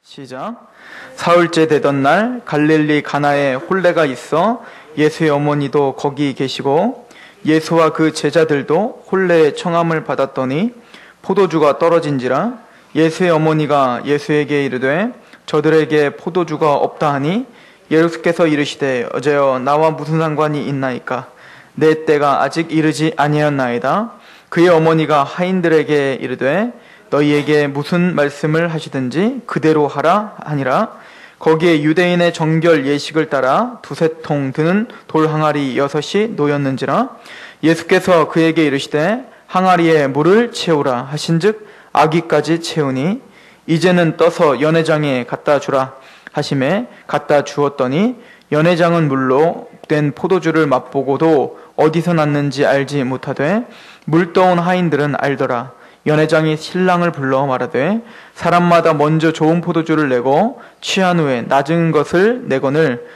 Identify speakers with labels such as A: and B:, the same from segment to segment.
A: 시작. 사흘째 되던 날 갈릴리 가나에 혼례가 있어 예수의 어머니도 거기 계시고 예수와 그 제자들도 혼례의 청함을 받았더니 포도주가 떨어진지라. 예수의 어머니가 예수에게 이르되 저들에게 포도주가 없다 하니 예수께서 이르시되 어제여 나와 무슨 상관이 있나이까? 내 때가 아직 이르지 아니하였나이다. 그의 어머니가 하인들에게 이르되 너희에게 무슨 말씀을 하시든지 그대로 하라 하니라. 거기에 유대인의 정결 예식을 따라 두세 통 드는 돌 항아리 6이 놓였는지라. 예수께서 그에게 이르시되 항아리에 물을 채우라 하신즉 아기까지 채우니 이제는 떠서 연회장에 갖다 주라 하심에 갖다 주었더니 연회장은 물로 된 포도주를 맛보고도 어디서 났는지 알지 못하되 물 떠온 하인들은 알더라. 연회장이 신랑을 불러 말하되 사람마다 먼저 좋은 포도주를 내고 취한 후에 낮은 것을 내거늘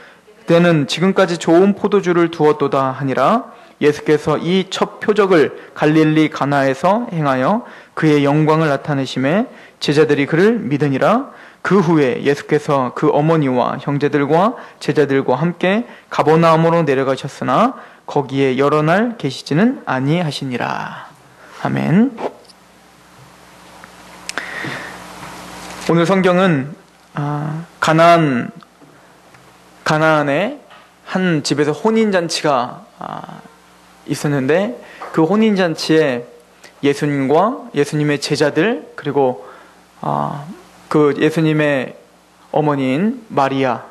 A: 때는 지금까지 좋은 포도주를 두었도다 하니라. 예수께서 이 첫 표적을 갈릴리 가나에서 행하여 그의 영광을 나타내심에 제자들이 그를 믿으니라. 그 후에 예수께서 그 어머니와 형제들과 제자들과 함께 가버나움으로 내려가셨으나 거기에 여러 날 계시지는 아니하시니라. 아멘. 오늘 성경은 가나안의 한 집에서 혼인잔치가 있었는데 그 혼인잔치에 예수님과 예수님의 제자들 그리고 그 예수님의 어머니인 마리아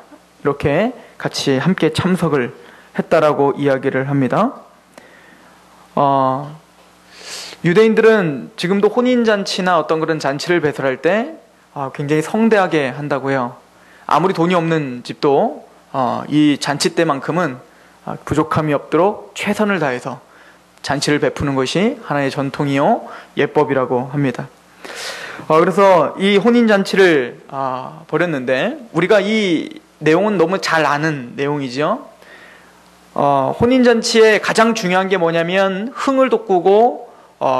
A: 이렇게 같이 함께 참석을 했다라고 이야기를 합니다. 유대인들은 지금도 혼인잔치나 어떤 그런 잔치를 배설할 때 굉장히 성대하게 한다고 해요. 아무리 돈이 없는 집도 이 잔치 때만큼은 부족함이 없도록 최선을 다해서 잔치를 베푸는 것이 하나의 전통이요 예법이라고 합니다. 그래서 이 혼인잔치를 벌였는데 우리가 이 내용은 너무 잘 아는 내용이죠. 혼인잔치의 가장 중요한 게 뭐냐면 흥을 돋구고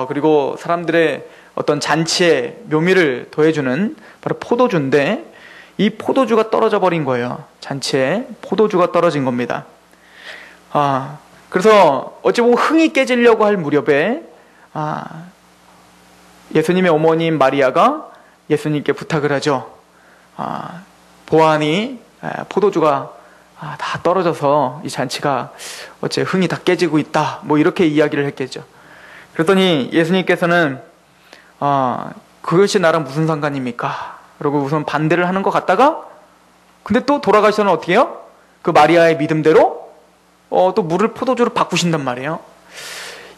A: 그리고 사람들의 어떤 잔치의 묘미를 더해주는 바로 포도주인데 이 포도주가 떨어져 버린 거예요. 잔치에 포도주가 떨어진 겁니다. 그래서 어찌 보면 흥이 깨지려고 할 무렵에 예수님의 어머니인 마리아가 예수님께 부탁을 하죠. 보아하니 포도주가 다 떨어져서 이 잔치가 어째 흥이 다 깨지고 있다. 뭐 이렇게 이야기를 했겠죠. 그랬더니 예수님께서는 그것이 나랑 무슨 상관입니까? 그러고 우선 반대를 하는 것 같다가 근데 또 돌아가셔서는 어떻게 해요? 그 마리아의 믿음대로 또 물을 포도주로 바꾸신단 말이에요.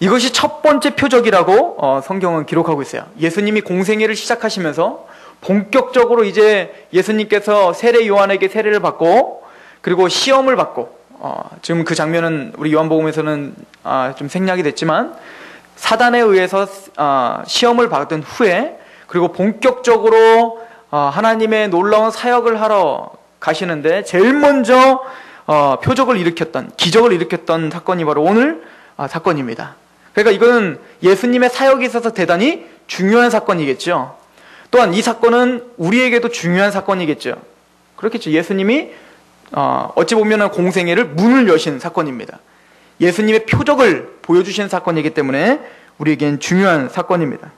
A: 이것이 첫 번째 표적이라고 성경은 기록하고 있어요. 예수님이 공생애를 시작하시면서 본격적으로 이제 예수님께서 세례 요한에게 세례를 받고 그리고 시험을 받고 지금 그 장면은 우리 요한복음에서는 좀 생략이 됐지만 사단에 의해서 시험을 받은 후에 그리고 본격적으로 하나님의 놀라운 사역을 하러 가시는데 제일 먼저 표적을 일으켰던 기적을 일으켰던 사건이 바로 오늘 사건입니다. 그러니까 이거는 예수님의 사역에 있어서 대단히 중요한 사건이겠죠. 또한 이 사건은 우리에게도 중요한 사건이겠죠. 그렇겠죠. 예수님이 어찌 보면 공생애를 문을 여신 사건입니다. 예수님의 표적을 보여주신 사건이기 때문에 우리에겐 중요한 사건입니다.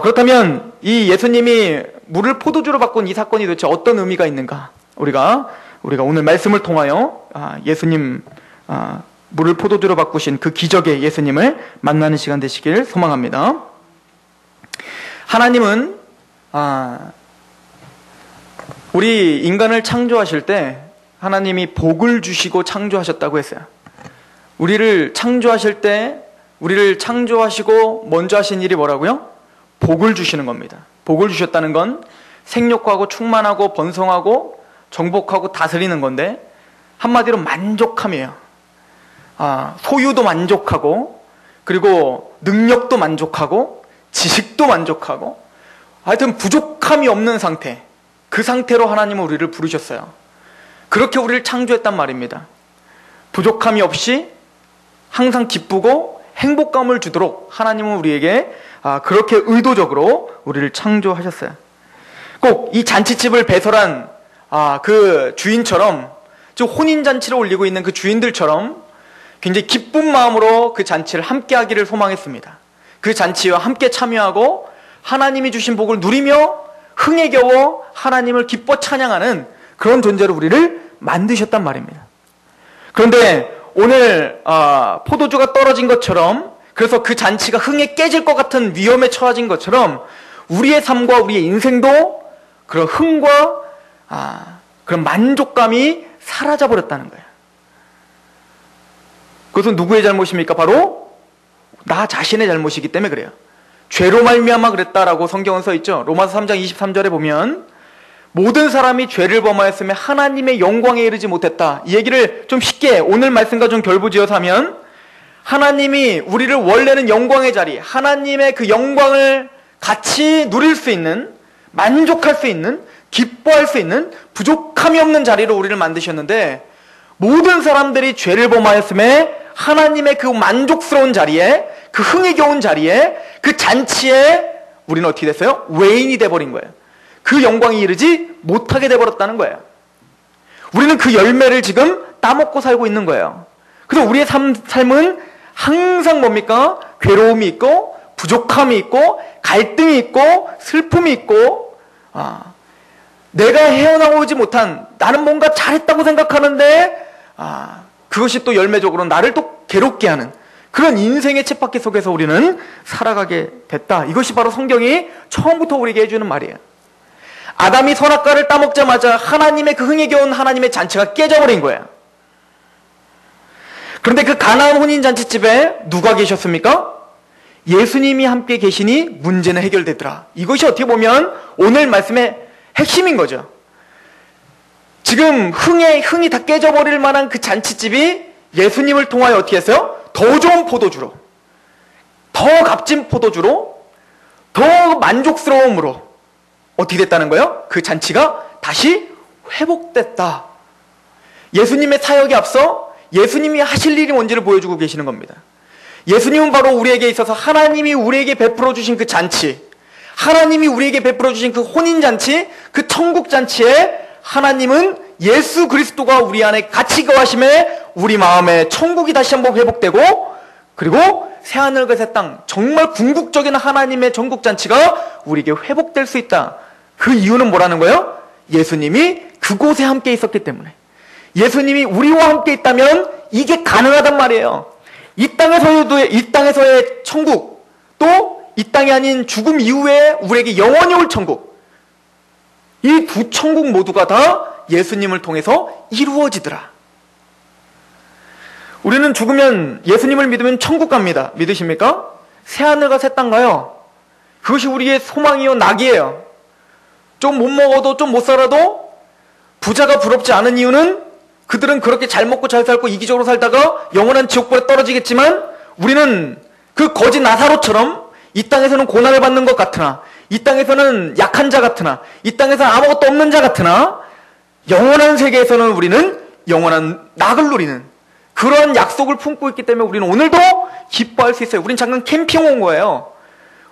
A: 그렇다면 이 예수님이 물을 포도주로 바꾼 이 사건이 도대체 어떤 의미가 있는가? 우리가 오늘 말씀을 통하여 예수님 물을 포도주로 바꾸신 그 기적의 예수님을 만나는 시간 되시길 소망합니다. 하나님은 우리 인간을 창조하실 때 하나님이 복을 주시고 창조하셨다고 했어요. 우리를 창조하실 때 우리를 창조하시고 먼저 하신 일이 뭐라고요? 복을 주시는 겁니다. 복을 주셨다는 건 생육하고 충만하고 번성하고 정복하고 다스리는 건데 한마디로 만족함이에요. 소유도 만족하고 그리고 능력도 만족하고 지식도 만족하고 하여튼 부족함이 없는 상태, 그 상태로 하나님은 우리를 부르셨어요. 그렇게 우리를 창조했단 말입니다. 부족함이 없이 항상 기쁘고 행복감을 주도록 하나님은 우리에게 그렇게 의도적으로 우리를 창조하셨어요. 꼭 이 잔치집을 배설한 그 주인처럼, 즉 혼인잔치를 올리고 있는 그 주인들처럼 굉장히 기쁜 마음으로 그 잔치를 함께 하기를 소망했습니다. 그 잔치와 함께 참여하고 하나님이 주신 복을 누리며 흥에 겨워 하나님을 기뻐 찬양하는 그런 존재로 우리를 만드셨단 말입니다. 그런데 오늘 포도주가 떨어진 것처럼, 그래서 그 잔치가 흥에 깨질 것 같은 위험에 처해진 것처럼 우리의 삶과 우리의 인생도 그런 흥과 그런 만족감이 사라져버렸다는 거예요. 그것은 누구의 잘못입니까? 바로 나 자신의 잘못이기 때문에 그래요. 죄로 말미암아 그랬다라고 성경은 써있죠. 로마서 3장 23절에 보면 모든 사람이 죄를 범하였으며 하나님의 영광에 이르지 못했다. 이 얘기를 좀 쉽게 오늘 말씀과 좀 결부지어서 하면, 하나님이 우리를 원래는 영광의 자리, 하나님의 그 영광을 같이 누릴 수 있는, 만족할 수 있는, 기뻐할 수 있는 부족함이 없는 자리로 우리를 만드셨는데, 모든 사람들이 죄를 범하였음에 하나님의 그 만족스러운 자리에, 그 흥에 겨운 자리에, 그 잔치에 우리는 어떻게 됐어요? 외인이 돼버린 거예요. 그 영광이 이르지 못하게 돼버렸다는 거예요. 우리는 그 열매를 지금 따먹고 살고 있는 거예요. 그래서 우리의 삶은 항상 뭡니까? 괴로움이 있고 부족함이 있고 갈등이 있고 슬픔이 있고, 내가 헤어나오지 못한, 나는 뭔가 잘했다고 생각하는데 그것이 또 열매적으로 나를 또 괴롭게 하는 그런 인생의 쳇바퀴 속에서 우리는 살아가게 됐다. 이것이 바로 성경이 처음부터 우리에게 해주는 말이에요. 아담이 선악과를 따먹자마자 하나님의 그 흥에 겨운 하나님의 잔치가 깨져버린 거예요. 그런데 그 가나안 혼인잔치집에 누가 계셨습니까? 예수님이 함께 계시니 문제는 해결되더라. 이것이 어떻게 보면 오늘 말씀의 핵심인 거죠. 지금 흥이 다 깨져버릴 만한 그 잔치집이 예수님을 통하여 어떻게 했어요? 더 좋은 포도주로, 더 값진 포도주로, 더 만족스러움으로 어떻게 됐다는 거예요? 그 잔치가 다시 회복됐다. 예수님의 사역에 앞서 예수님이 하실 일이 뭔지를 보여주고 계시는 겁니다. 예수님은 바로 우리에게 있어서 하나님이 우리에게 베풀어 주신 그 잔치, 하나님이 우리에게 베풀어 주신 그 혼인잔치, 그 천국잔치에 하나님은 예수 그리스도가 우리 안에 같이 거하심에 우리 마음에 천국이 다시 한번 회복되고, 그리고 새하늘과 새 땅, 정말 궁극적인 하나님의 천국잔치가 우리에게 회복될 수 있다. 그 이유는 뭐라는 거예요? 예수님이 그곳에 함께 있었기 때문에. 예수님이 우리와 함께 있다면 이게 가능하단 말이에요. 이 땅에서의 천국, 또 이 땅이 아닌 죽음 이후에 우리에게 영원히 올 천국, 이 두 천국 모두가 다 예수님을 통해서 이루어지더라. 우리는 죽으면, 예수님을 믿으면 천국 갑니다. 믿으십니까? 새하늘과 새 땅 가요. 그것이 우리의 소망이요 낙이에요. 좀 못 먹어도, 좀 못 살아도 부자가 부럽지 않은 이유는 그들은 그렇게 잘 먹고 잘 살고 이기적으로 살다가 영원한 지옥불에 떨어지겠지만, 우리는 그 거지 나사로처럼 이 땅에서는 고난을 받는 것 같으나, 이 땅에서는 약한 자 같으나, 이 땅에서는 아무것도 없는 자 같으나, 영원한 세계에서는 우리는 영원한 낙을 누리는 그런 약속을 품고 있기 때문에 우리는 오늘도 기뻐할 수 있어요. 우린 잠깐 캠핑 온 거예요.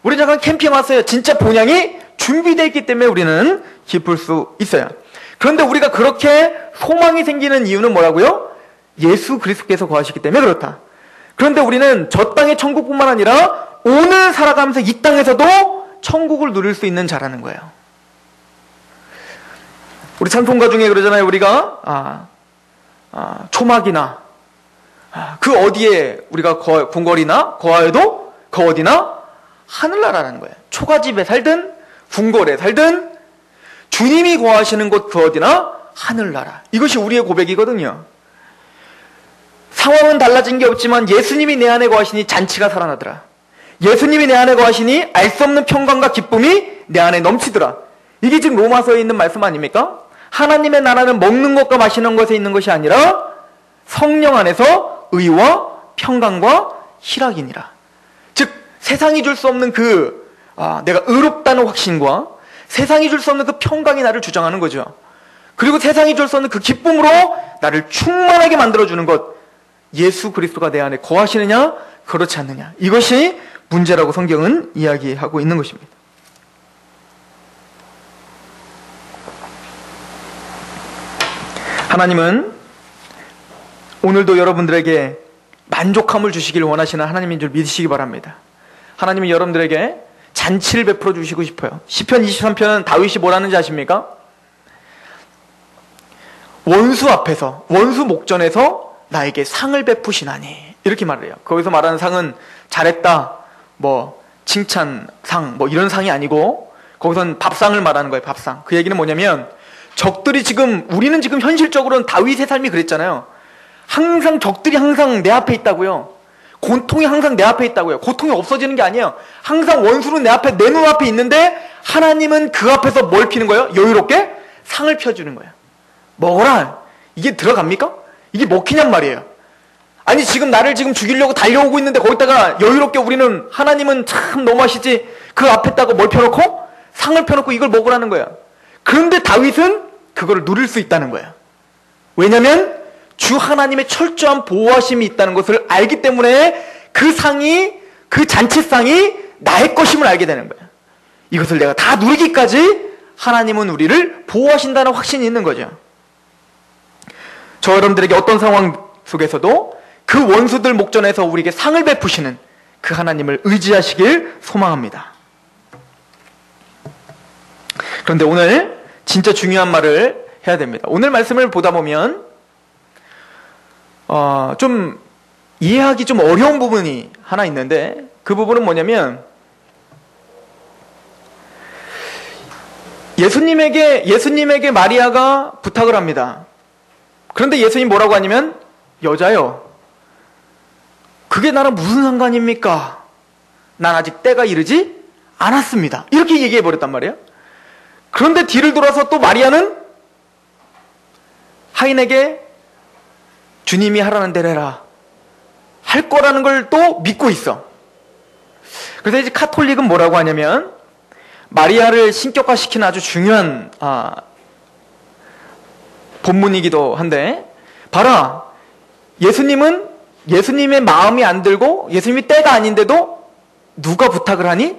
A: 우린 잠깐 캠핑 왔어요. 진짜 본향이 준비되어 있기 때문에 우리는 기쁠 수 있어요. 그런데 우리가 그렇게 소망이 생기는 이유는 뭐라고요? 예수 그리스도께서 거하시기 때문에 그렇다. 그런데 우리는 저 땅의 천국뿐만 아니라 오늘 살아가면서 이 땅에서도 천국을 누릴 수 있는 자라는 거예요. 우리 찬송가 중에 그러잖아요. 우리가 초막이나 그 어디에 우리가 궁궐이나 거하여도 그 어디나 하늘나라라는 거예요. 초가집에 살든 궁궐에 살든 주님이 거하시는 곳 그 어디나 하늘나라. 이것이 우리의 고백이거든요. 상황은 달라진 게 없지만 예수님이 내 안에 거하시니 잔치가 살아나더라. 예수님이 내 안에 거하시니 알 수 없는 평강과 기쁨이 내 안에 넘치더라. 이게 지금 로마서에 있는 말씀 아닙니까? 하나님의 나라는 먹는 것과 마시는 것에 있는 것이 아니라 성령 안에서 의와 평강과 희락이니라. 즉 세상이 줄 수 없는 내가 의롭다는 확신과 세상이 줄 수 없는 그 평강이 나를 주장하는 거죠. 그리고 세상이 줄 수 없는 그 기쁨으로 나를 충만하게 만들어주는 것, 예수 그리스도가 내 안에 거하시느냐 그렇지 않느냐, 이것이 문제라고 성경은 이야기하고 있는 것입니다. 하나님은 오늘도 여러분들에게 만족함을 주시길 원하시는 하나님인 줄 믿으시기 바랍니다. 하나님은 여러분들에게 잔치를 베풀어 주시고 싶어요. 시편 23편은 다윗이 뭐라는지 아십니까? 원수 앞에서, 원수 목전에서 나에게 상을 베푸시나니, 이렇게 말을 해요. 거기서 말하는 상은 잘했다, 뭐 칭찬상, 뭐 이런 상이 아니고 거기서는 밥상을 말하는 거예요. 밥상. 그 얘기는 뭐냐면, 적들이 지금, 우리는 지금 현실적으로는 다윗의 삶이 그랬잖아요. 항상 적들이 항상 내 앞에 있다고요. 고통이 항상 내 앞에 있다고요. 고통이 없어지는 게 아니에요. 항상 원수는 내 앞에, 내 눈앞에 있는데 하나님은 그 앞에서 뭘 피는 거예요? 여유롭게 상을 펴주는 거예요. 먹어라. 이게 들어갑니까? 이게 먹히냔 말이에요. 아니 지금 나를 지금 죽이려고 달려오고 있는데 거기다가 여유롭게 우리는, 하나님은 참 너무하시지, 그 앞에다가 뭘 펴놓고? 상을 펴놓고 이걸 먹으라는 거예요. 그런데 다윗은 그거를 누릴 수 있다는 거예요. 왜냐하면 주 하나님의 철저한 보호하심이 있다는 것을 알기 때문에 그 상이, 그 잔치상이 나의 것임을 알게 되는 거예요. 이것을 내가 다 누리기까지 하나님은 우리를 보호하신다는 확신이 있는 거죠. 저 여러분들에게 어떤 상황 속에서도 그 원수들 목전에서 우리에게 상을 베푸시는 그 하나님을 의지하시길 소망합니다. 그런데 오늘 진짜 중요한 말을 해야 됩니다. 오늘 말씀을 보다 보면 좀 이해하기 좀 어려운 부분이 하나 있는데, 그 부분은 뭐냐면, 예수님에게 마리아가 부탁을 합니다. 그런데 예수님 뭐라고 하냐면, 여자요, 그게 나랑 무슨 상관입니까? 난 아직 때가 이르지 않았습니다. 이렇게 얘기해 버렸단 말이에요. 그런데 뒤를 돌아서 또 마리아는 하인에게 주님이 하라는 대로 해라, 할 거라는 걸 또 믿고 있어. 그래서 이제 카톨릭은 뭐라고 하냐면, 마리아를 신격화시키는 아주 중요한 본문이기도 한데, 봐라, 예수님의 마음이 안 들고 예수님이 때가 아닌데도 누가 부탁을 하니?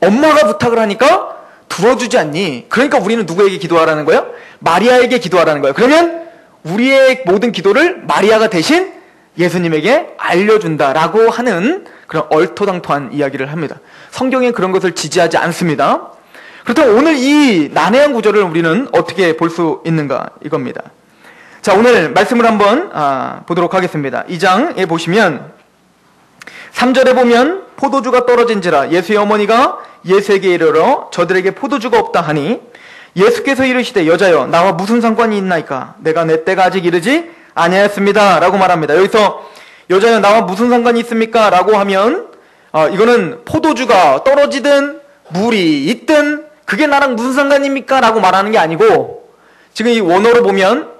A: 엄마가 부탁을 하니까 들어주지 않니? 그러니까 우리는 누구에게 기도하라는 거예요? 마리아에게 기도하라는 거예요. 그러면 우리의 모든 기도를 마리아가 대신 예수님에게 알려준다라고 하는 그런 얼토당토한 이야기를 합니다. 성경에 그런 것을 지지하지 않습니다. 그렇다면 오늘 이 난해한 구절을 우리는 어떻게 볼 수 있는가, 이겁니다. 자, 오늘 말씀을 한번 보도록 하겠습니다. 2장에 보시면 3절에 보면, 포도주가 떨어진지라 예수의 어머니가 예수에게 이르러 저들에게 포도주가 없다 하니, 예수께서 이르시되 여자여, 나와 무슨 상관이 있나이까? 내가 내 때가 아직 이르지 아니하였습니다 라고 말합니다. 여기서 여자여, 나와 무슨 상관이 있습니까? 라고 하면 이거는 포도주가 떨어지든 물이 있든 그게 나랑 무슨 상관입니까? 라고 말하는 게 아니고, 지금 이 원어로 보면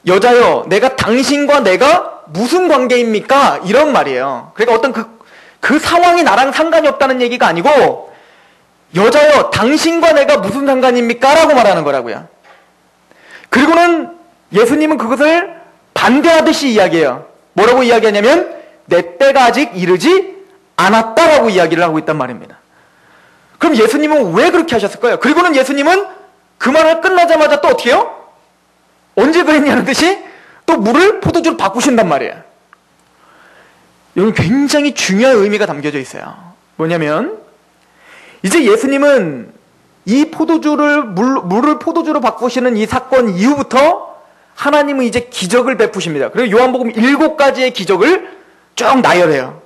A: 여자여, 내가 당신과 내가 무슨 관계입니까? 이런 말이에요. 그러니까 어떤 그 상황이 나랑 상관이 없다는 얘기가 아니고, 여자여, 당신과 내가 무슨 상관입니까? 라고 말하는 거라고요. 그리고는 예수님은 그것을 반대하듯이 이야기해요. 뭐라고 이야기하냐면, 내 때가 아직 이르지 않았다라고 이야기를 하고 있단 말입니다. 그럼 예수님은 왜 그렇게 하셨을까요? 그리고는 예수님은 그 말을 끝나자마자 또 어떻게 해요? 언제 그랬냐는 듯이 또 물을 포도주로 바꾸신단 말이에요. 여기 굉장히 중요한 의미가 담겨져 있어요. 뭐냐면, 이제 예수님은 이 물을 포도주로 바꾸시는 이 사건 이후부터 하나님은 이제 기적을 베푸십니다. 그리고 요한복음 7가지의 기적을 쭉 나열해요.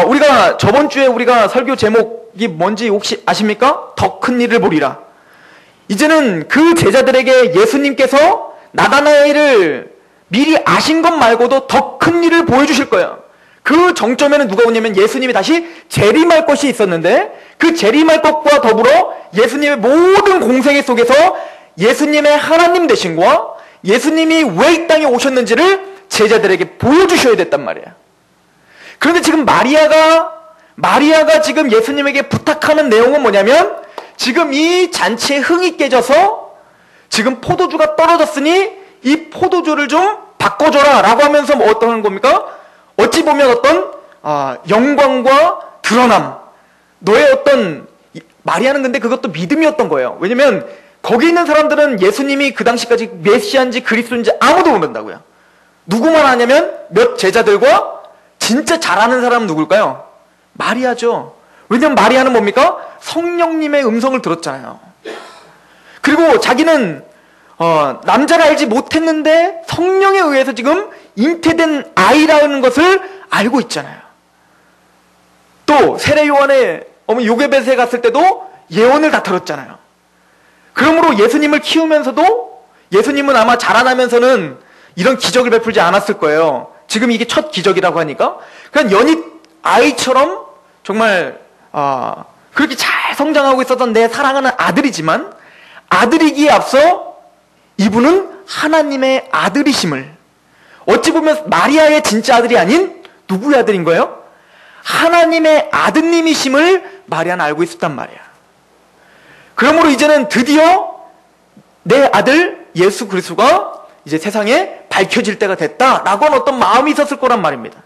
A: 우리가 저번 주에 우리가 설교 제목이 뭔지 혹시 아십니까? 더 큰 일을 보리라. 이제는 그 제자들에게 예수님께서 나다나엘을 미리 아신 것 말고도 더 큰 일을 보여주실 거예요. 그 정점에는 누가 오냐면 예수님이 다시 재림할 것이 있었는데, 그 재림할 것과 더불어 예수님의 모든 공생애 속에서 예수님의 하나님 되심과 예수님이 왜 이 땅에 오셨는지를 제자들에게 보여주셔야 됐단 말이에요. 그런데 지금 마리아가 지금 예수님에게 부탁하는 내용은 뭐냐면, 지금 이 잔치에 흥이 깨져서 지금 포도주가 떨어졌으니 이 포도주를 좀 바꿔줘라 라고 하면서 뭐 어떤 겁니까? 어찌 보면 어떤 영광과 드러남, 너의 어떤, 마리아는 근데 그것도 믿음이었던 거예요. 왜냐면 거기 있는 사람들은 예수님이 그 당시까지 메시아인지 그리스도인지 아무도 모른다고요. 누구만 아냐면 몇 제자들과 진짜 잘 아는 사람은 누굴까요? 마리아죠. 왜냐면 마리아는 뭡니까? 성령님의 음성을 들었잖아요. 그리고 자기는 남자를 알지 못했는데 성령에 의해서 지금 잉태된 아이라는 것을 알고 있잖아요. 또 세례 요한의 어머니 요게벳에 갔을 때도 예언을 다 들었잖아요. 그러므로 예수님을 키우면서도 예수님은 아마 자라나면서는 이런 기적을 베풀지 않았을 거예요. 지금 이게 첫 기적이라고 하니까 그냥 연희 아이처럼 정말 그렇게 잘 성장하고 있었던 내 사랑하는 아들이지만 아들이기에 앞서 이분은 하나님의 아들이심을, 어찌 보면 마리아의 진짜 아들이 아닌 누구의 아들인 거예요? 하나님의 아드님이심을 마리아는 알고 있었단 말이야. 그러므로 이제는 드디어 내 아들 예수 그리스도가 이제 세상에 밝혀질 때가 됐다라고 하는 어떤 마음이 있었을 거란 말입니다.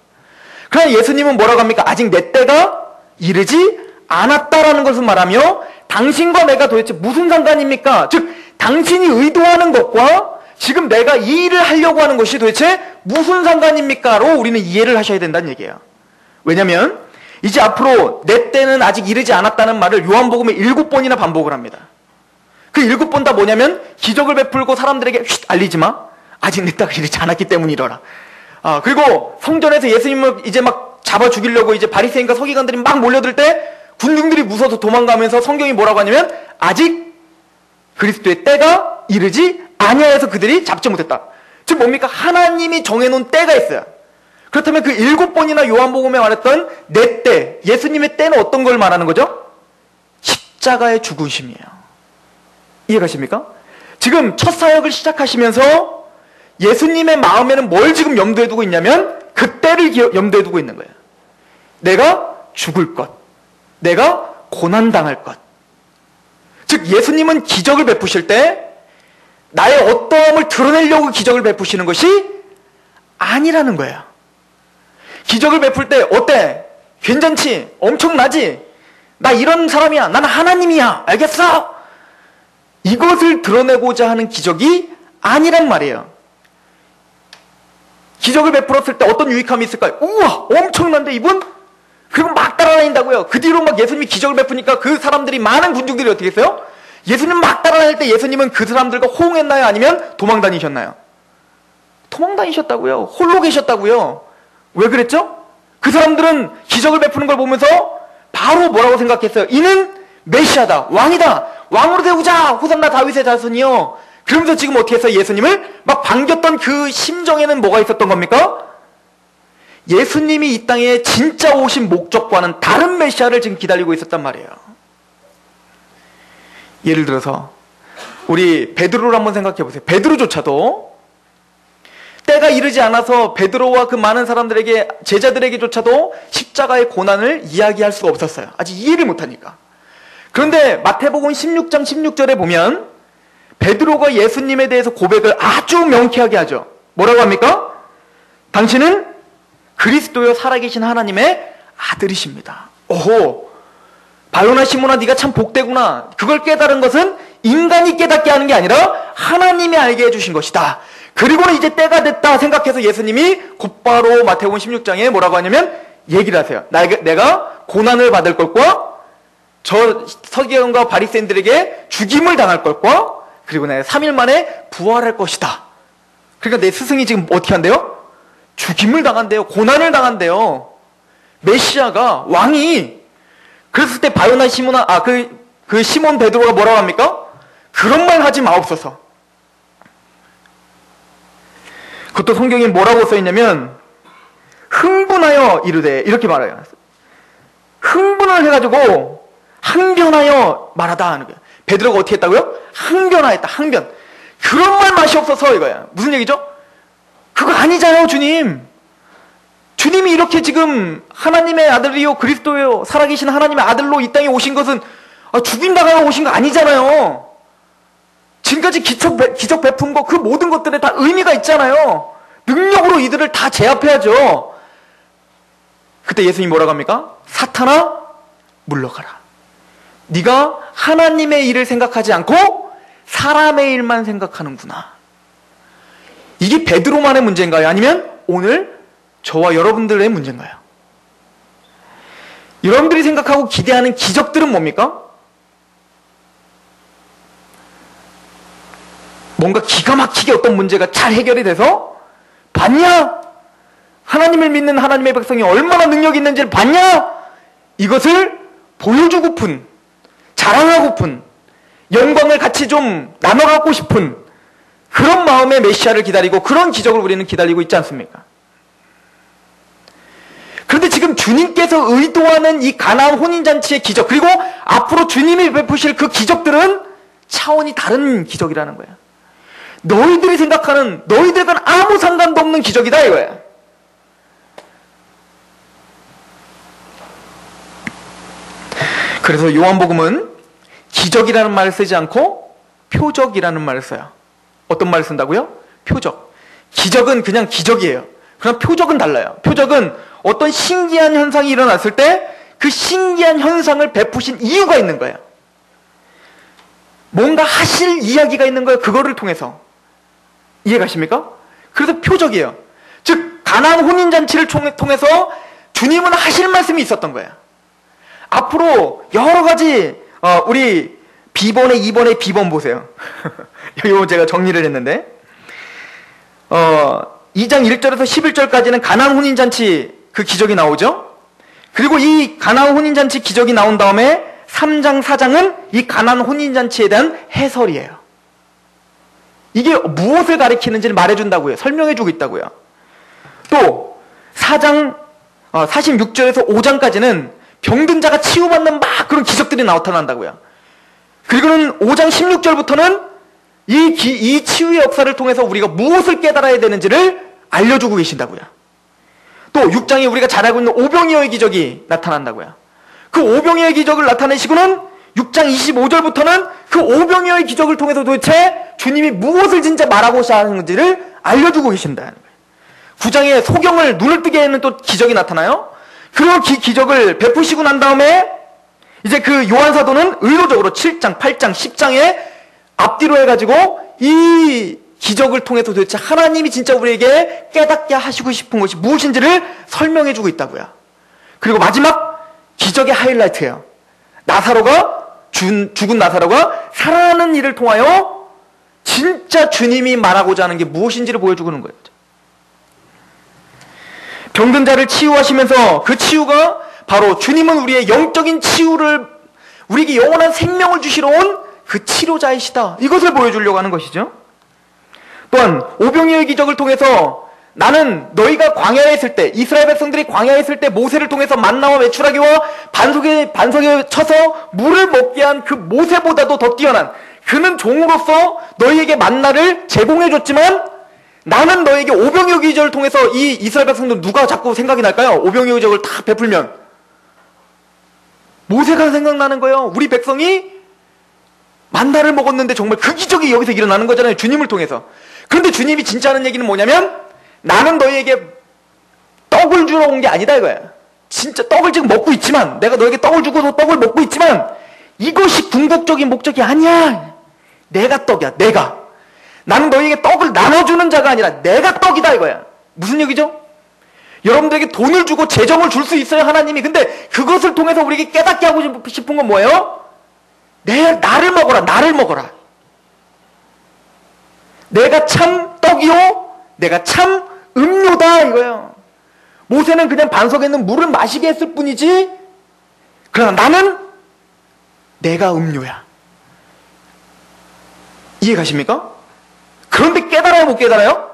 A: 그러나 예수님은 뭐라고 합니까? 아직 내 때가 이르지 않았다라는 것을 말하며 당신과 내가 도대체 무슨 상관입니까? 즉 당신이 의도하는 것과 지금 내가 이 일을 하려고 하는 것이 도대체 무슨 상관입니까? 로 우리는 이해를 하셔야 된다는 얘기예요. 왜냐하면 이제 앞으로 내 때는 아직 이르지 않았다는 말을 요한복음에 7번이나 반복을 합니다. 그 7번 다 뭐냐면 기적을 베풀고 사람들에게 쉿 알리지 마. 아직 내 때가 이르지 않았기 때문이더라. 그리고 성전에서 예수님을 이제 막 잡아 죽이려고 이제 바리새인과 서기관들이 막 몰려들 때 군중들이 무서워서 도망가면서 성경이 뭐라고 하냐면 아직 그리스도의 때가 이르지 아니하여서 그들이 잡지 못했다. 즉 뭡니까? 하나님이 정해놓은 때가 있어요. 그렇다면 그 7번이나 요한복음에 말했던 내 때, 예수님의 때는 어떤 걸 말하는 거죠? 십자가의 죽으심이에요. 이해가십니까? 지금 첫 사역을 시작하시면서 예수님의 마음에는 뭘 지금 염두에 두고 있냐면 그 때를 염두에 두고 있는 거예요. 내가 죽을 것, 내가 고난당할 것. 즉 예수님은 기적을 베푸실 때 나의 어떠함을 드러내려고 기적을 베푸시는 것이 아니라는 거예요. 기적을 베풀 때 어때? 괜찮지? 엄청나지? 나 이런 사람이야. 나는 하나님이야. 알겠어? 이것을 드러내고자 하는 기적이 아니란 말이에요. 기적을 베풀었을 때 어떤 유익함이 있을까요? 우와! 엄청난데 이분? 그리고 막 따라다닌다고요. 그 뒤로 막 예수님이 기적을 베푸니까 그 사람들이, 많은 군중들이 어떻게 했어요? 예수님 막 따라다닐 때 예수님은 그 사람들과 호응했나요? 아니면 도망 다니셨나요? 도망 다니셨다고요. 홀로 계셨다고요. 왜 그랬죠? 그 사람들은 기적을 베푸는 걸 보면서 바로 뭐라고 생각했어요? 이는 메시아다, 왕이다, 왕으로 세우자, 호산나 다윗의 자손이요. 그러면서 지금 어떻게 했어요? 예수님을 막 반겼던 그 심정에는 뭐가 있었던 겁니까? 예수님이 이 땅에 진짜 오신 목적과는 다른 메시아를 지금 기다리고 있었단 말이에요. 예를 들어서 우리 베드로를 한번 생각해 보세요. 베드로조차도 때가 이르지 않아서 베드로와 그 많은 사람들에게, 제자들에게조차도 십자가의 고난을 이야기할 수가 없었어요. 아직 이해를 못하니까. 그런데 마태복음 16장 16절에 보면 베드로가 예수님에 대해서 고백을 아주 명쾌하게 하죠. 뭐라고 합니까? 당신은 그리스도여 살아계신 하나님의 아들이십니다. 오호, 바요나 시몬아 네가 참 복되구나. 그걸 깨달은 것은 인간이 깨닫게 하는 게 아니라 하나님이 알게 해주신 것이다. 그리고는 이제 때가 됐다 생각해서 예수님이 곧바로 마태복음 16장에 뭐라고 하냐면 얘기를 하세요. 내가 고난을 받을 것과 저 서기관과 바리새인들에게 죽임을 당할 것과 그리고 내가 3일 만에 부활할 것이다. 그러니까 내 스승이 지금 어떻게 한대요? 죽임을 당한대요. 고난을 당한대요. 메시아가, 왕이. 그랬을 때 바요나 시몬아, 그 시몬 베드로가 뭐라고 합니까? 그런 말 하지 마옵소서. 그것도 성경에 뭐라고 써있냐면 흥분하여 이르되, 이렇게 말해요. 흥분을 해가지고 항변하여 말하다 하는 거예요. 베드로가 어떻게 했다고요? 항변하였다. 항변. 그런 말 마시옵소서 이거야. 무슨 얘기죠? 그거 아니잖아요, 주님. 주님이 이렇게 지금 하나님의 아들이요 그리스도요 살아계신 하나님의 아들로 이 땅에 오신 것은 죽임당하러 오신 거 아니잖아요. 지금까지 기적 베푼 거 그 모든 것들에 다 의미가 있잖아요. 능력으로 이들을 다 제압해야죠. 그때 예수님이 뭐라고 합니까? 사탄아 물러가라. 네가 하나님의 일을 생각하지 않고 사람의 일만 생각하는구나. 이게 베드로만의 문제인가요? 아니면 오늘 저와 여러분들의 문제인가요? 여러분들이 생각하고 기대하는 기적들은 뭡니까? 뭔가 기가 막히게 어떤 문제가 잘 해결이 돼서 봤냐? 하나님을 믿는 하나님의 백성이 얼마나 능력이 있는지를 봤냐? 이것을 보여주고픈, 자랑하고픈, 영광을 같이 좀 나눠 갖고 싶은 그런 마음의 메시아를 기다리고 그런 기적을 우리는 기다리고 있지 않습니까? 그런데 지금 주님께서 의도하는 이 가나안 혼인잔치의 기적, 그리고 앞으로 주님이 베푸실 그 기적들은 차원이 다른 기적이라는 거예요. 너희들이 생각하는, 너희들과는 아무 상관도 없는 기적이다 이거야. 그래서 요한복음은 기적이라는 말을 쓰지 않고 표적이라는 말을 써요. 어떤 말을 쓴다고요? 표적. 기적은 그냥 기적이에요. 그럼 표적은 달라요. 표적은 어떤 신기한 현상이 일어났을 때 그 신기한 현상을 베푸신 이유가 있는 거예요. 뭔가 하실 이야기가 있는 거예요. 그거를 통해서. 이해가십니까? 그래서 표적이에요. 즉 가나안 혼인잔치를 통해서 주님은 하실 말씀이 있었던 거예요. 앞으로 여러 가지 우리 B번에 2번에 B번 보세요. 이거 제가 정리를 했는데 2장 1절에서 11절까지는 가나안 혼인잔치 그 기적이 나오죠. 그리고 이 가나안 혼인잔치 기적이 나온 다음에 3장 4장은 이 가나안 혼인잔치에 대한 해설이에요. 이게 무엇을 가리키는지를 말해준다고요. 설명해주고 있다고요. 또 4장 46절에서 5장까지는 병든 자가 치유받는 막 그런 기적들이 나타난다고요. 그리고는 5장 16절부터는 이 치유의 역사를 통해서 우리가 무엇을 깨달아야 되는지를 알려주고 계신다고요. 또 6장에 우리가 잘 알고 있는 오병이어의 기적이 나타난다고요. 그 오병이어의 기적을 나타내시고는 6장 25절부터는 그 오병이어의 기적을 통해서 도대체 주님이 무엇을 진짜 말하고자 하는지를 알려주고 계신다는 거예요. 9장에 소경을 눈을 뜨게 하는 또 기적이 나타나요. 그리고 기적을 베푸시고 난 다음에 이제 그 요한사도는 의도적으로 7장, 8장, 10장에 앞뒤로 해가지고 이 기적을 통해서 도대체 하나님이 진짜 우리에게 깨닫게 하시고 싶은 것이 무엇인지를 설명해주고 있다고요. 그리고 마지막 기적의 하이라이트예요. 죽은 나사로가 살아나는 일을 통하여 진짜 주님이 말하고자 하는 게 무엇인지를 보여주는 거예요. 병든 자를 치유하시면서 그 치유가 바로 주님은 우리의 영적인 치유를, 우리에게 영원한 생명을 주시러 온 그 치료자이시다. 이것을 보여주려고 하는 것이죠. 또한 오병이어의 기적을 통해서 나는 너희가 광야에 있을 때, 이스라엘 백성들이 광야에 있을 때 모세를 통해서 만나와 메추라기와 반석에 쳐서 물을 먹게 한 그 모세보다도 더 뛰어난, 그는 종으로서 너희에게 만나를 제공해줬지만 나는 너에게 오병이어 기적을 통해서 이 이스라엘 백성들 누가 자꾸 생각이 날까요? 오병이어 기적을 다 베풀면 모세가 생각나는 거예요. 우리 백성이 만나를 먹었는데 정말 그 기적이 여기서 일어나는 거잖아요. 주님을 통해서. 그런데 주님이 진짜 하는 얘기는 뭐냐면 나는 너희에게 떡을 주러 온 게 아니다 이거야. 진짜 떡을 지금 먹고 있지만, 내가 너에게 떡을 주고서 떡을 먹고 있지만 이것이 궁극적인 목적이 아니야. 내가 떡이야. 내가. 나는 너희에게 떡을 나눠주는 자가 아니라 내가 떡이다 이거야. 무슨 얘기죠? 여러분들에게 돈을 주고 재정을 줄 수 있어요 하나님이. 근데 그것을 통해서 우리에게 깨닫게 하고 싶은 건 뭐예요? 나를 먹어라. 나를 먹어라. 내가 참 떡이요 내가 참 음료다 이거예요. 모세는 그냥 반석에 있는 물을 마시게 했을 뿐이지, 그러나 나는 내가 음료야. 이해가십니까? 그런데 깨달아요 못 깨달아요?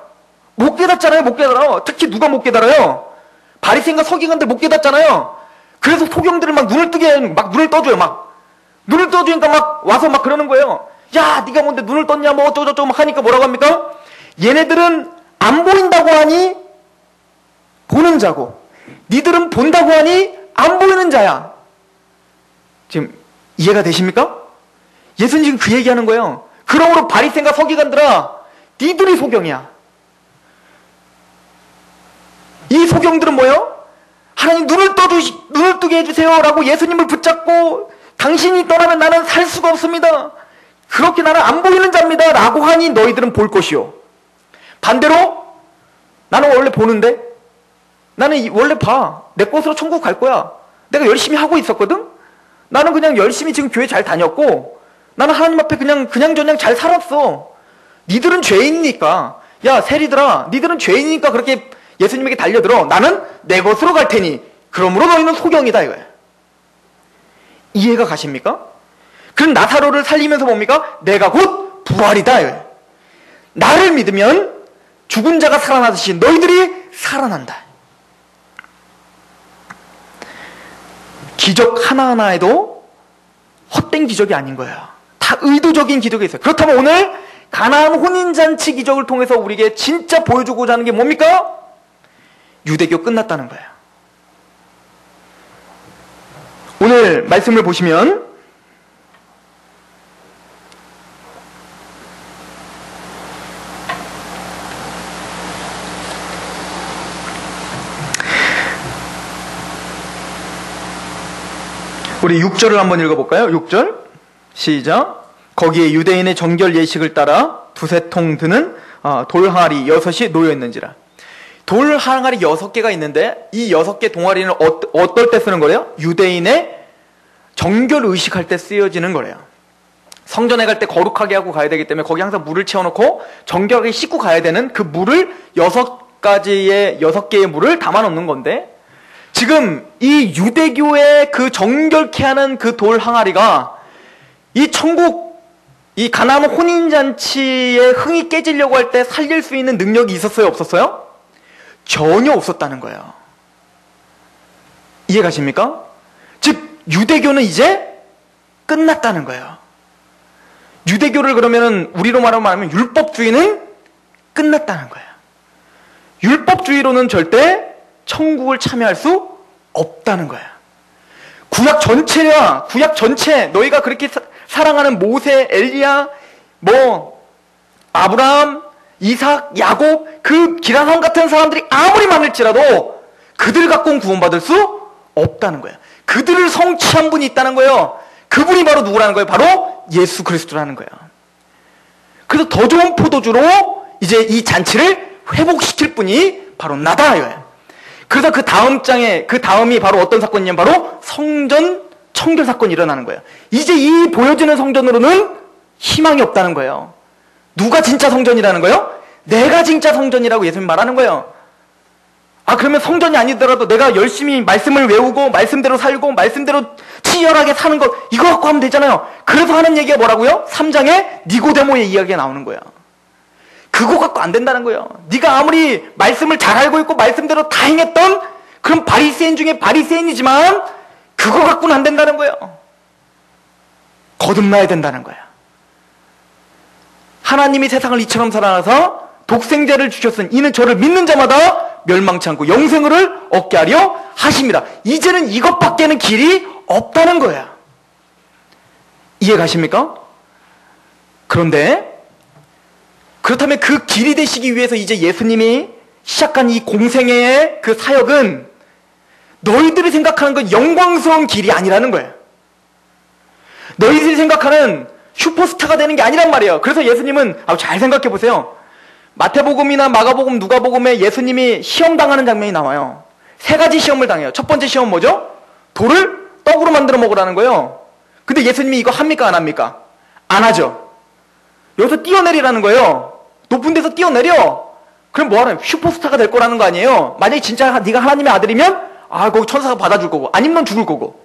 A: 못 깨닫잖아요. 못 깨달아요. 특히 누가 못 깨달아요? 바리새인과 서기관들 못 깨닫잖아요. 그래서 소경들을 막 눈을 뜨게, 막 눈을 떠줘요. 막 눈을 떠주니까 막 와서 막 그러는 거예요. 야 네가 뭔데 눈을 떴냐 뭐 어쩌고저쩌고 막 하니까 뭐라고 합니까? 얘네들은 안 보인다고 하니 보는 자고 니들은 본다고 하니 안 보이는 자야. 지금 이해가 되십니까? 예수님 지금 그 얘기하는 거예요. 그러므로 바리새인과 서기관들아 니들이 소경이야. 이 소경들은 뭐예요? 하나님 눈을 뜨게 해주세요 라고 예수님을 붙잡고 당신이 떠나면 나는 살 수가 없습니다. 그렇게 나는 안 보이는 자입니다 라고 하니 너희들은 볼 것이요. 반대로 나는 원래 보는데, 나는 원래 봐. 내 것으로 천국 갈 거야. 내가 열심히 하고 있었거든. 나는 그냥 열심히 지금 교회 잘 다녔고, 나는 하나님 앞에 그냥저냥 잘 살았어. 니들은 죄인이니까, 야 세리들아, 니들은 죄인이니까 그렇게 예수님에게 달려들어. 나는 내 것으로 갈 테니 그러므로 너희는 소경이다 이거야. 이해가 가십니까? 그럼 나사로를 살리면서 뭡니까? 내가 곧 부활이다 이거야. 나를 믿으면 죽은 자가 살아나듯이 너희들이 살아난다. 기적 하나하나에도 헛된 기적이 아닌 거예요. 다 의도적인 기적이 있어요. 그렇다면 오늘 가나안 혼인잔치 기적을 통해서 우리에게 진짜 보여주고자 하는 게 뭡니까? 유대교 끝났다는 거예요. 오늘 말씀을 보시면 우리 6절을 한번 읽어볼까요? 6절 시작. 거기에 유대인의 정결 예식을 따라 두세 통 드는 돌항아리 6이 놓여있는지라. 돌항아리 6개가 있는데 이 6개 동아리는 어떨 때 쓰는 거래요? 유대인의 정결 의식할 때 쓰여지는 거래요. 성전에 갈 때 거룩하게 하고 가야 되기 때문에 거기 항상 물을 채워놓고 정결하게 씻고 가야 되는 그 물을 6개의 물을 담아 놓는 건데, 지금 이 유대교의 그 정결케 하는 그 돌 항아리가 이 천국, 이 가나안 혼인잔치의 흥이 깨지려고 할 때 살릴 수 있는 능력이 있었어요? 없었어요? 전혀 없었다는 거예요. 이해 가십니까? 즉 유대교는 이제 끝났다는 거예요. 유대교를 그러면 우리로 말하면 율법주의는 끝났다는 거예요. 율법주의로는 절대 천국을 참여할 수 없다는 거야. 구약 전체 너희가 그렇게 사랑하는 모세, 엘리야, 아브라함, 이삭, 야곱, 그 기라성 같은 사람들이 아무리 많을지라도 그들 갖고는 구원받을 수 없다는 거야. 그들을 성취한 분이 있다는 거예요. 그분이 바로 누구라는 거예요? 바로 예수 그리스도라는 거예요. 그래서 더 좋은 포도주로 이제 이 잔치를 회복시킬 분이 바로 나다 이거예요. 그래서 그 다음이 바로 어떤 사건이냐면 바로 성전 청결 사건이 일어나는 거예요. 이제 이 보여지는 성전으로는 희망이 없다는 거예요. 누가 진짜 성전이라는 거예요? 내가 진짜 성전이라고 예수님 말하는 거예요. 그러면 성전이 아니더라도 내가 열심히 말씀을 외우고 말씀대로 살고 말씀대로 치열하게 사는 것, 이거 갖고 하면 되잖아요. 그래서 하는 얘기가 뭐라고요? 3장에 니고데모의 이야기가 나오는 거예요. 그거 갖고 안 된다는 거예요. 네가 아무리 말씀을 잘 알고 있고 말씀대로 다 행했던 그런 바리새인 중에 바리새인이지만 그거 갖고는 안 된다는 거예요. 거듭나야 된다는 거예요. 하나님이 세상을 이처럼 사랑하사 독생자를 주셨으니 이는 저를 믿는 자마다 멸망치 않고 영생을 얻게 하려 하십니다. 이제는 이것밖에는 길이 없다는 거예요. 이해 가십니까? 그런데 그렇다면 그 길이 되시기 위해서 이제 예수님이 시작한 이 공생애의 그 사역은 너희들이 생각하는 건 영광스러운 길이 아니라는 거예요. 너희들이 생각하는 슈퍼스타가 되는 게 아니란 말이에요. 그래서 예수님은 잘 생각해 보세요. 마태복음이나 마가복음, 누가복음에 예수님이 시험 당하는 장면이 나와요. 3가지 시험을 당해요. 첫 번째 시험 뭐죠? 돌을 떡으로 만들어 먹으라는 거예요. 근데 예수님이 이거 합니까 안 합니까? 안 하죠. 여기서 뛰어내리라는 거예요. 높은 데서 뛰어내려. 그럼 뭐하라요? 슈퍼스타가 될 거라는 거 아니에요. 만약에 진짜 네가 하나님의 아들이면 거기 천사가 받아줄 거고 아니면 넌 죽을 거고.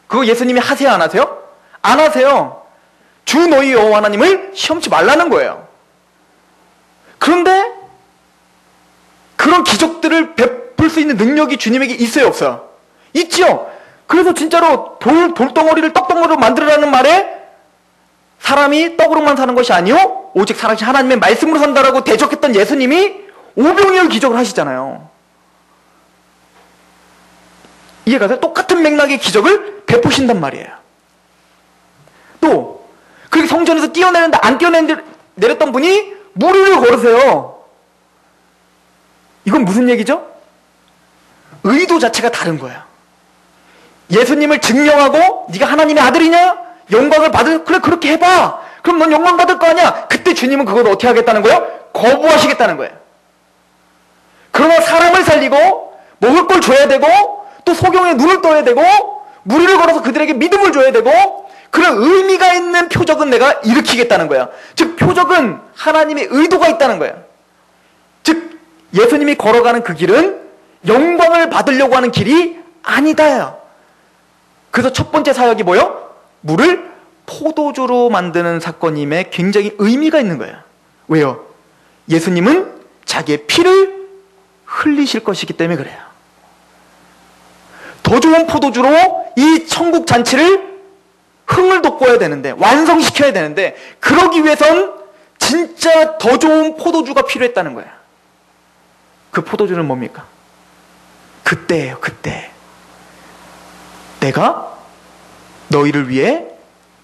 A: 그거 예수님이 하세요 안 하세요? 안 하세요. 주 너희 여호와 하나님을 시험치 말라는 거예요. 그런데 그런 기적들을 베풀 수 있는 능력이 주님에게 있어요 없어요? 있지요. 그래서 진짜로 돌덩어리를 떡덩어리로 만들으라는 말에 사람이 떡으로만 사는 것이 아니요 오직 살아계신 하나님의 말씀으로 산다라고 대적했던 예수님이 오병이어 기적을 하시잖아요. 이해가 돼요? 똑같은 맥락의 기적을 베푸신단 말이에요. 또 그렇게 성전에서 뛰어내렸는데 안 뛰어내렸던 분이 무리를 걸으세요. 이건 무슨 얘기죠? 의도 자체가 다른 거야. 예수님을 증명하고 네가 하나님의 아들이냐? 영광을 받을, 그래 그렇게 해봐. 그럼 넌 영광 받을 거 아니야? 그때 주님은 그걸 어떻게 하겠다는 거예요? 거부하시겠다는 거예요. 그러나 사람을 살리고 먹을 걸 줘야 되고 또 소경에 눈을 떠야 되고 무리를 걸어서 그들에게 믿음을 줘야 되고 그런 의미가 있는 표적은 내가 일으키겠다는 거야. 즉 표적은 하나님의 의도가 있다는 거야. 즉 예수님이 걸어가는 그 길은 영광을 받으려고 하는 길이 아니다요. 그래서 첫 번째 사역이 뭐요? 물을 포도주로 만드는 사건임에 굉장히 의미가 있는 거예요. 왜요? 예수님은 자기의 피를 흘리실 것이기 때문에 그래요. 더 좋은 포도주로 이 천국 잔치를 흥을 돋궈야 되는데, 완성시켜야 되는데, 그러기 위해선 진짜 더 좋은 포도주가 필요했다는 거야. 그 포도주는 뭡니까? 그때예요, 그때. 내가 너희를 위해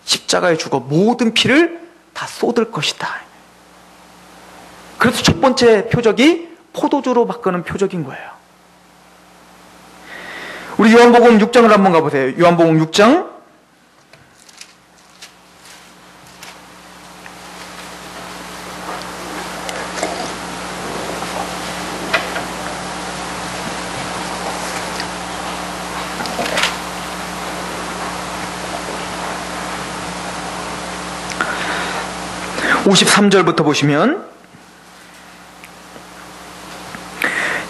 A: 십자가에 죽어 모든 피를 다 쏟을 것이다. 그래서 첫 번째 표적이 포도주로 바꾸는 표적인 거예요. 우리 요한복음 6장을 한번 가보세요. 요한복음 6장 53절부터 보시면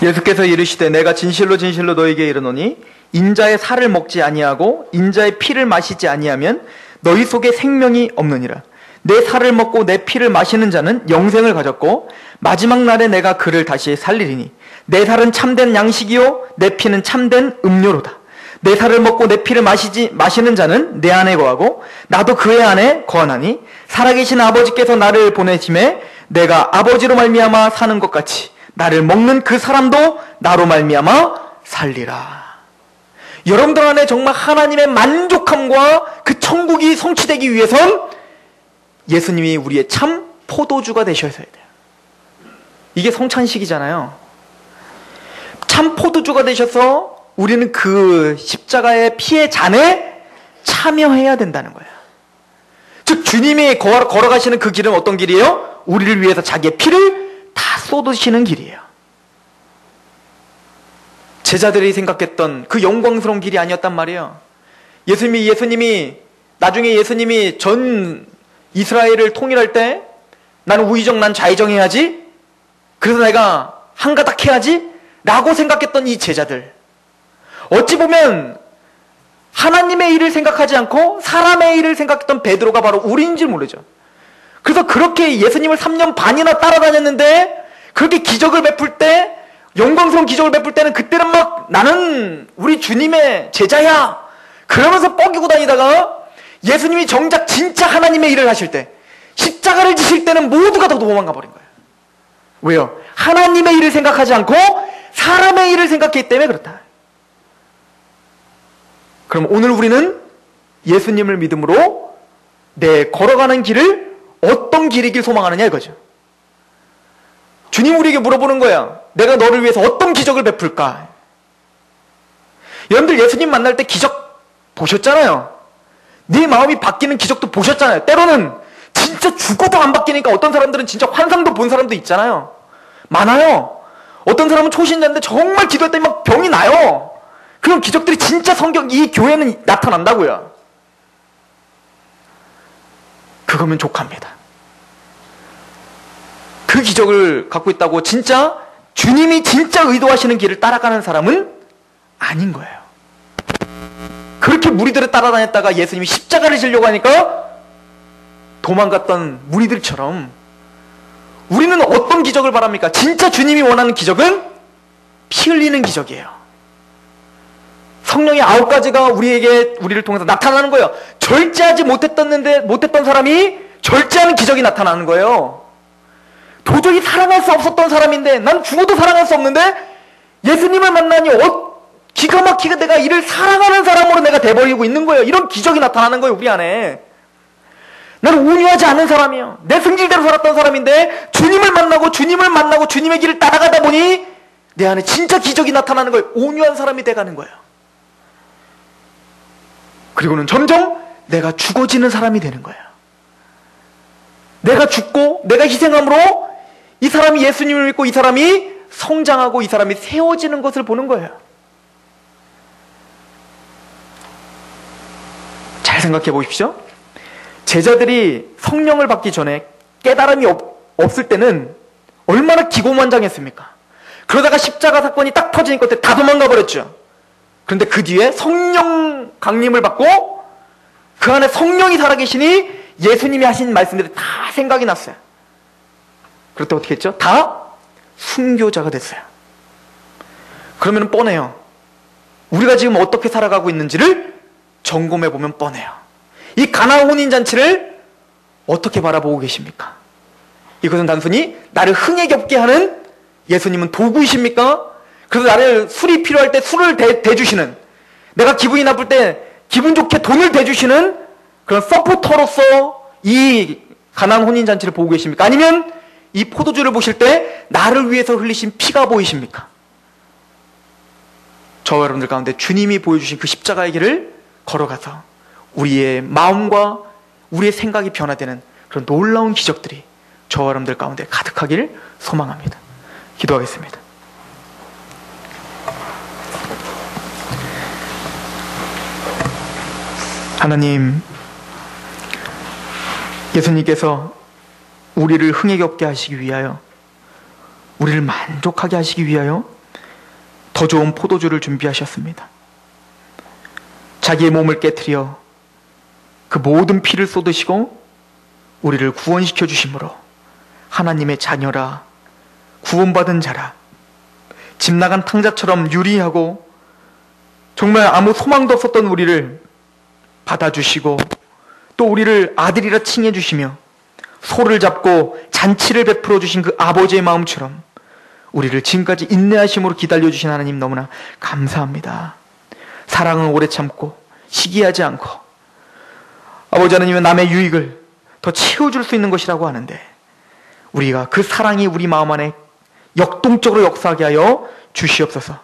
A: 예수께서 이르시되 내가 진실로 진실로 너희에게 이르노니 인자의 살을 먹지 아니하고 인자의 피를 마시지 아니하면 너희 속에 생명이 없느니라. 내 살을 먹고 내 피를 마시는 자는 영생을 가졌고 마지막 날에 내가 그를 다시 살리리니 내 살은 참된 양식이요 내 피는 참된 음료로다. 내 살을 먹고 내 피를 마시는 자는 내 안에 거하고 나도 그의 안에 거하나니 살아계신 아버지께서 나를 보내심에 내가 아버지로 말미암아 사는 것 같이 나를 먹는 그 사람도 나로 말미암아 살리라. 여러분들 안에 정말 하나님의 만족함과 그 천국이 성취되기 위해선 예수님이 우리의 참 포도주가 되셔야 돼요. 이게 성찬식이잖아요. 참 포도주가 되셔서 우리는 그 십자가의 피의 잔에 참여해야 된다는 거예요. 즉 주님이 걸어가시는 그 길은 어떤 길이에요? 우리를 위해서 자기의 피를 다 쏟으시는 길이에요. 제자들이 생각했던 그 영광스러운 길이 아니었단 말이에요. 예수님이 나중에 예수님이 전 이스라엘을 통일할 때 나는 우의정 난 좌의정 해야지, 그래서 내가 한가닥 해야지 라고 생각했던 이 제자들, 어찌 보면 하나님의 일을 생각하지 않고 사람의 일을 생각했던 베드로가 바로 우리인 줄 모르죠. 그래서 그렇게 예수님을 3년 반이나 따라다녔는데 그렇게 기적을 베풀 때, 영광스러운 기적을 베풀 때는 그때는 막 나는 우리 주님의 제자야 그러면서 뻐기고 다니다가 예수님이 정작 진짜 하나님의 일을 하실 때, 십자가를 지실 때는 모두가 다 도망가 버린 거예요. 왜요? 하나님의 일을 생각하지 않고 사람의 일을 생각했기 때문에 그렇다. 그럼 오늘 우리는 예수님을 믿음으로 내 걸어가는 길을 어떤 길이길 소망하느냐 이거죠. 주님 우리에게 물어보는 거야. 내가 너를 위해서 어떤 기적을 베풀까? 여러분들 예수님 만날 때 기적 보셨잖아요. 네 마음이 바뀌는 기적도 보셨잖아요. 때로는 진짜 죽어도 안 바뀌니까 어떤 사람들은 진짜 환상도 본 사람도 있잖아요. 많아요. 어떤 사람은 초신자인데 정말 기도했더니 막 병이 나요. 그런 기적들이 진짜 이 교회는 나타난다고요. 그거면 족합니다. 그 기적을 갖고 있다고 진짜 주님이 진짜 의도하시는 길을 따라가는 사람은 아닌 거예요. 그렇게 무리들을 따라다녔다가 예수님이 십자가를 지려고 하니까 도망갔던 무리들처럼 우리는 어떤 기적을 바랍니까? 진짜 주님이 원하는 기적은 피 흘리는 기적이에요. 성령의 9가지가 우리를 통해서 나타나는 거예요. 절제하지 못했던 사람이 절제하는 기적이 나타나는 거예요. 도저히 사랑할 수 없었던 사람인데, 난 죽어도 사랑할 수 없는데 예수님을 만나니 기가 막히게 내가 이를 사랑하는 사람으로 내가 돼버리고 있는 거예요. 이런 기적이 나타나는 거예요, 우리 안에. 나는 온유하지 않은 사람이에요. 내 성질대로 살았던 사람인데 주님을 만나고 주님의 길을 따라가다 보니 내 안에 진짜 기적이 나타나는 거예요. 온유한 사람이 돼가는 거예요. 그리고는 점점 내가 죽어지는 사람이 되는 거예요. 내가 죽고 내가 희생함으로 이 사람이 예수님을 믿고 이 사람이 성장하고 이 사람이 세워지는 것을 보는 거예요. 잘 생각해 보십시오. 제자들이 성령을 받기 전에 깨달음이 없을 때는 얼마나 기고만장했습니까? 그러다가 십자가 사건이 딱 터지니까 다 도망가 버렸죠. 그런데 그 뒤에 성령 강림을 받고 그 안에 성령이 살아계시니 예수님이 하신 말씀들이 다 생각이 났어요. 그럴 때 어떻게 했죠? 다 순교자가 됐어요. 그러면 뻔해요. 우리가 지금 어떻게 살아가고 있는지를 점검해 보면 뻔해요. 이 가나 혼인잔치를 어떻게 바라보고 계십니까? 이것은 단순히 나를 흥에 겹게 하는 예수님은 도구이십니까? 그래서 나를 술이 필요할 때 술을 대주시는, 내가 기분이 나쁠 때 기분 좋게 돈을 대주시는 그런 서포터로서 이 가나안 혼인잔치를 보고 계십니까? 아니면 이 포도주를 보실 때 나를 위해서 흘리신 피가 보이십니까? 저와 여러분들 가운데 주님이 보여주신 그 십자가의 길을 걸어가서 우리의 마음과 우리의 생각이 변화되는 그런 놀라운 기적들이 저와 여러분들 가운데 가득하기를 소망합니다. 기도하겠습니다. 하나님, 예수님께서 우리를 흥에 겹게 하시기 위하여, 우리를 만족하게 하시기 위하여 더 좋은 포도주를 준비하셨습니다. 자기의 몸을 깨트려 그 모든 피를 쏟으시고 우리를 구원시켜 주심으로 하나님의 자녀라, 구원받은 자라, 집 나간 탕자처럼 유리하고 정말 아무 소망도 없었던 우리를 받아주시고 또 우리를 아들이라 칭해 주시며 소를 잡고 잔치를 베풀어 주신 그 아버지의 마음처럼 우리를 지금까지 인내하심으로 기다려 주신 하나님 너무나 감사합니다. 사랑은 오래 참고 시기하지 않고 아버지 하나님은 남의 유익을 더 채워줄 수 있는 것이라고 하는데 우리가 그 사랑이 우리 마음 안에 역동적으로 역사하게 하여 주시옵소서.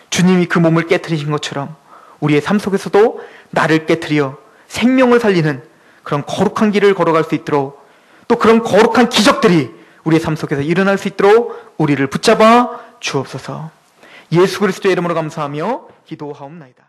A: 주님이 그 몸을 깨트리신 것처럼 우리의 삶 속에서도 나를 깨트려 생명을 살리는 그런 거룩한 길을 걸어갈 수 있도록, 또 그런 거룩한 기적들이 우리의 삶 속에서 일어날 수 있도록 우리를 붙잡아 주옵소서. 예수 그리스도의 이름으로 감사하며 기도하옵나이다.